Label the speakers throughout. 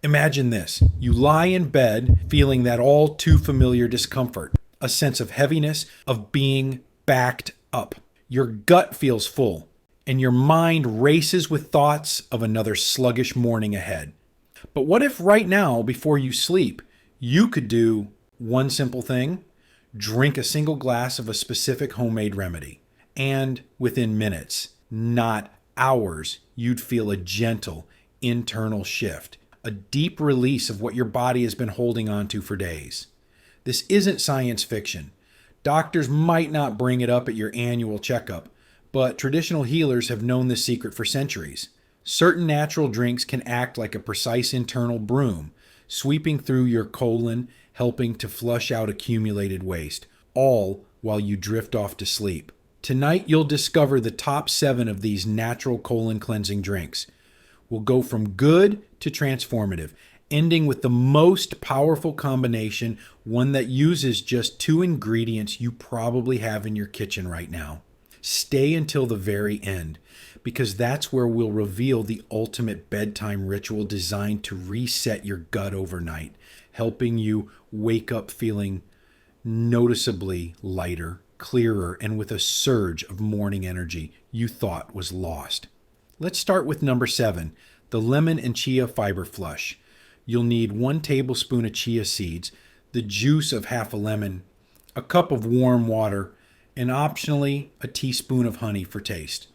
Speaker 1: Imagine this. You lie in bed feeling that all too familiar discomfort, a sense of heaviness, of being backed up. Your gut feels full, and your mind races with thoughts of another sluggish morning ahead. But what if right now, before you sleep, you could do one simple thing? Drink a single glass of a specific homemade remedy. And within minutes, not hours, you'd feel a gentle internal shift, a deep release of what your body has been holding on to for days. This isn't science fiction. Doctors might not bring it up at your annual checkup, but traditional healers have known this secret for centuries. Certain natural drinks can act like a precise internal broom, sweeping through your colon, helping to flush out accumulated waste, all while you drift off to sleep. Tonight, you'll discover the top 7 of these natural colon cleansing drinks. We'll go from good to transformative, ending with the most powerful combination, one that uses just 2 ingredients you probably have in your kitchen right now. Stay until the very end, because that's where we'll reveal the ultimate bedtime ritual designed to reset your gut overnight, helping you wake up feeling noticeably lighter, clearer, and with a surge of morning energy you thought was lost. Let's start with number 7, the lemon and chia fiber flush. You'll need 1 tablespoon of chia seeds, the juice of half a lemon, a cup of warm water, and optionally a teaspoon of honey for taste.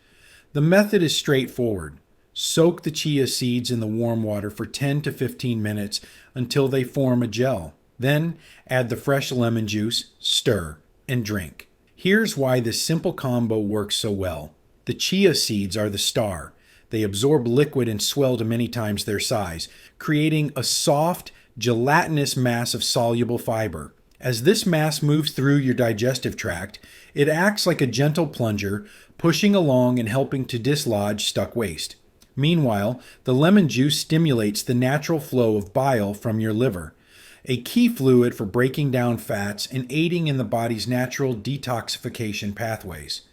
Speaker 1: The method is straightforward. Soak the chia seeds in the warm water for 10 to 15 minutes until they form a gel. Then add the fresh lemon juice, stir, and drink. Here's why this simple combo works so well. The chia seeds are the star. They absorb liquid and swell to many times their size, creating a soft, gelatinous mass of soluble fiber. As this mass moves through your digestive tract, it acts like a gentle plunger, pushing along and helping to dislodge stuck waste. Meanwhile, the lemon juice stimulates the natural flow of bile from your liver, a key fluid for breaking down fats and aiding in the body's natural detoxification pathways.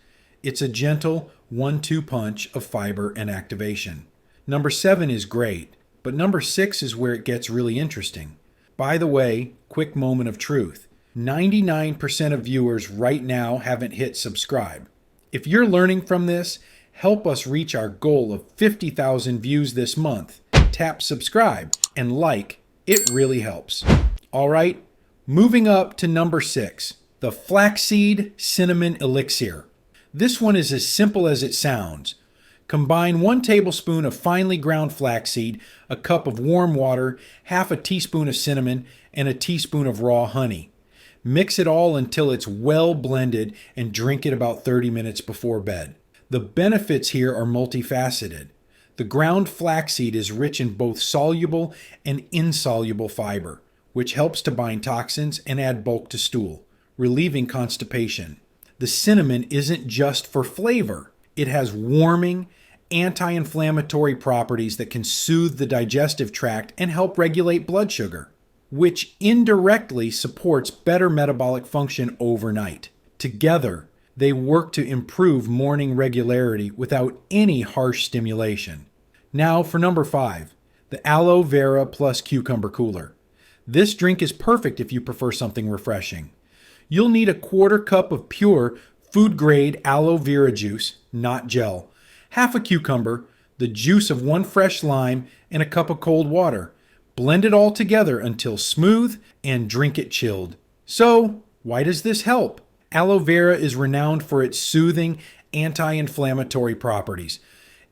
Speaker 1: It's a gentle 1-2 punch of fiber and activation. Number 7 is great, but number 6 is where it gets really interesting. By the way, quick moment of truth. 99% of viewers right now haven't hit subscribe. If you're learning from this, help us reach our goal of 50,000 views this month. Tap subscribe and like. It really helps. All right, moving up to number 6, the Flaxseed Cinnamon Elixir. This one is as simple as it sounds. Combine 1 tablespoon of finely ground flaxseed, a cup of warm water, half a teaspoon of cinnamon, and a teaspoon of raw honey. Mix it all until it's well blended and drink it about 30 minutes before bed. The benefits here are multifaceted. The ground flaxseed is rich in both soluble and insoluble fiber, which helps to bind toxins and add bulk to stool, relieving constipation. The cinnamon isn't just for flavor. It has warming, anti-inflammatory properties that can soothe the digestive tract and help regulate blood sugar, which indirectly supports better metabolic function overnight. Together, they work to improve morning regularity without any harsh stimulation. Now for number 5, the Aloe Vera plus Cucumber Cooler. This drink is perfect if you prefer something refreshing. You'll need a 1/4 cup of pure food-grade aloe vera juice, not gel, half a cucumber, the juice of 1 fresh lime, and a cup of cold water. Blend it all together until smooth and drink it chilled. So, why does this help? Aloe vera is renowned for its soothing, anti-inflammatory properties.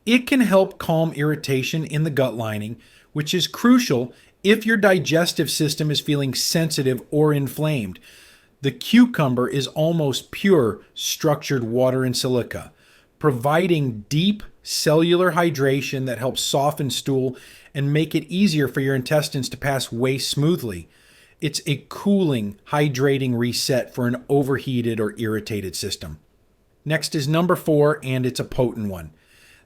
Speaker 1: It can help calm irritation in the gut lining, which is crucial if your digestive system is feeling sensitive or inflamed. The cucumber is almost pure structured water and silica, providing deep cellular hydration that helps soften stool and make it easier for your intestines to pass waste smoothly. It's a cooling, hydrating reset for an overheated or irritated system. Next is number 4, and it's a potent one,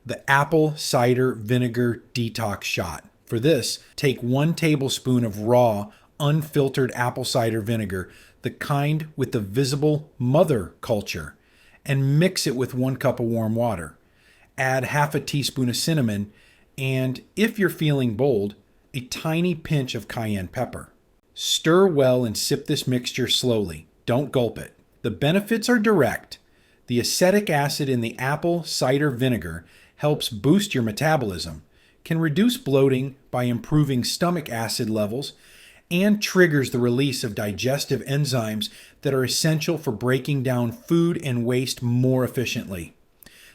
Speaker 1: the apple cider vinegar detox shot. For this, take 1 tablespoon of raw, unfiltered apple cider vinegar, the kind with the visible mother culture, and mix it with 1 cup of warm water. Add half a teaspoon of cinnamon, and if you're feeling bold, a tiny pinch of cayenne pepper. Stir well and sip this mixture slowly. Don't gulp it. The benefits are direct. The acetic acid in the apple cider vinegar helps boost your metabolism, can reduce bloating by improving stomach acid levels, and triggers the release of digestive enzymes that are essential for breaking down food and waste more efficiently.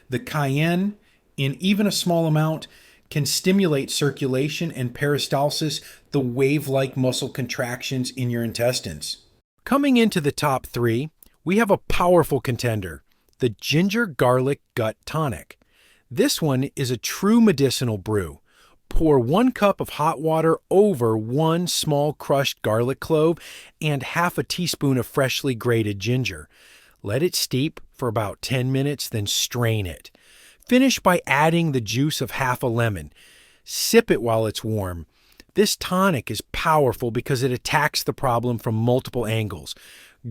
Speaker 1: The cayenne, in even a small amount, can stimulate circulation and peristalsis, the wave-like muscle contractions in your intestines. Coming into the top 3, we have a powerful contender, the Ginger Garlic Gut Tonic. This one is a true medicinal brew. Pour 1 cup of hot water over 1 small crushed garlic clove and half a teaspoon of freshly grated ginger. Let it steep for about 10 minutes, then strain it. Finish by adding the juice of half a lemon. Sip it while it's warm. This tonic is powerful because it attacks the problem from multiple angles.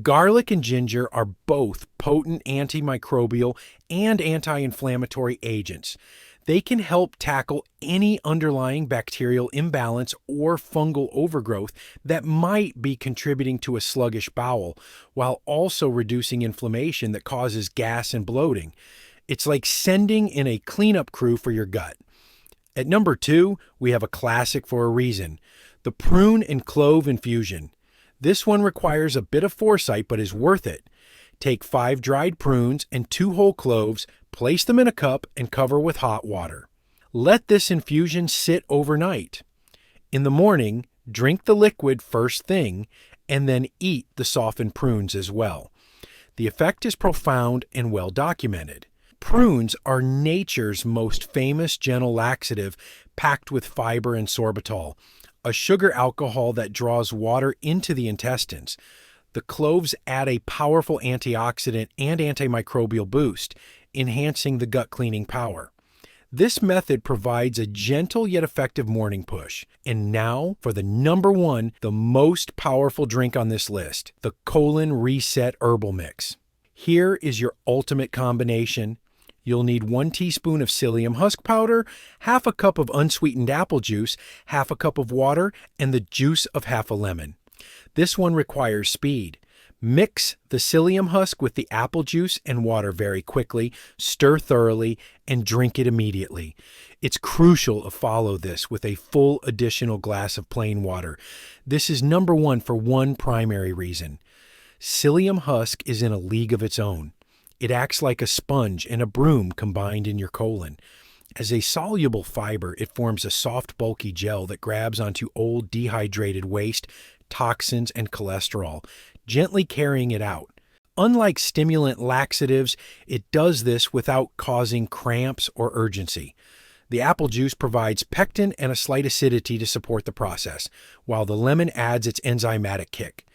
Speaker 1: Garlic and ginger are both potent antimicrobial and anti-inflammatory agents. They can help tackle any underlying bacterial imbalance or fungal overgrowth that might be contributing to a sluggish bowel, while also reducing inflammation that causes gas and bloating. It's like sending in a cleanup crew for your gut. At number 2, we have a classic for a reason, the Prune and Clove Infusion. This one requires a bit of foresight but is worth it. Take 5 dried prunes and 2 whole cloves, place them in a cup, and cover with hot water. Let this infusion sit overnight. In the morning, drink the liquid first thing, and then eat the softened prunes as well. The effect is profound and well documented. Prunes are nature's most famous gentle laxative, packed with fiber and sorbitol, a sugar alcohol that draws water into the intestines. The cloves add a powerful antioxidant and antimicrobial boost, enhancing the gut cleaning power. This method provides a gentle yet effective morning push. And now for the number 1, the most powerful drink on this list, the Colon Reset Herbal Mix. Here is your ultimate combination. You'll need 1 teaspoon of psyllium husk powder, half a cup of unsweetened apple juice, half a cup of water, and the juice of half a lemon. This one requires speed. Mix the psyllium husk with the apple juice and water very quickly, stir thoroughly, and drink it immediately. It's crucial to follow this with a full additional glass of plain water. This is number 1 for one primary reason. Psyllium husk is in a league of its own. It acts like a sponge and a broom combined in your colon. As a soluble fiber, it forms a soft, bulky gel that grabs onto old dehydrated waste, toxins, and cholesterol, gently carrying it out. Unlike stimulant laxatives, it does this without causing cramps or urgency. The apple juice provides pectin and a slight acidity to support the process, while the lemon adds its enzymatic kick.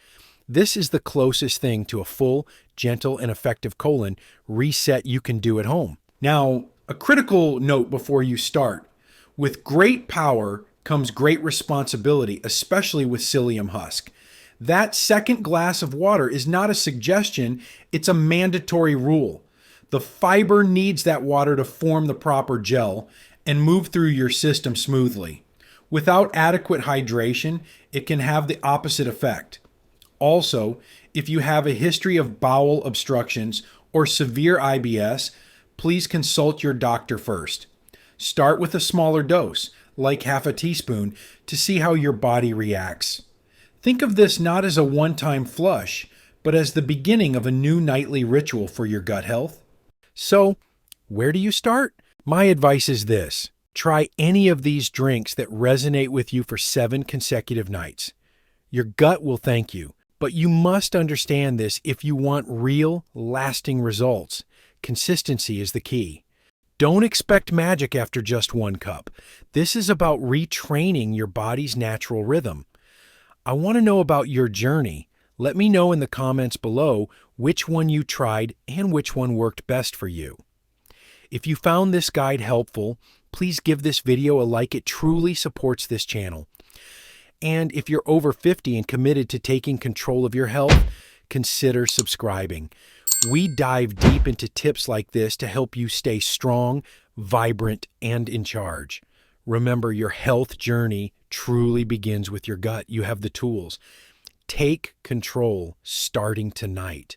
Speaker 1: This is the closest thing to a full, gentle, and effective colon reset you can do at home. Now, a critical note before you start. With great power comes great responsibility, especially with psyllium husk. That second glass of water is not a suggestion, it's a mandatory rule. The fiber needs that water to form the proper gel and move through your system smoothly. Without adequate hydration, it can have the opposite effect. Also, if you have a history of bowel obstructions or severe IBS, please consult your doctor first. Start with a smaller dose, like half a teaspoon, to see how your body reacts. Think of this not as a one-time flush, but as the beginning of a new nightly ritual for your gut health. So, where do you start? My advice is this. Try any of these drinks that resonate with you for 7 consecutive nights. Your gut will thank you. But you must understand this if you want real, lasting results. Consistency is the key. Don't expect magic after just 1 cup. This is about retraining your body's natural rhythm. I want to know about your journey. Let me know in the comments below which one you tried and which one worked best for you. If you found this guide helpful, please give this video a like. It truly supports this channel. And if you're over 50 and committed to taking control of your health, consider subscribing. We dive deep into tips like this to help you stay strong, vibrant, and in charge. Remember, your health journey truly begins with your gut. You have the tools. Take control starting tonight.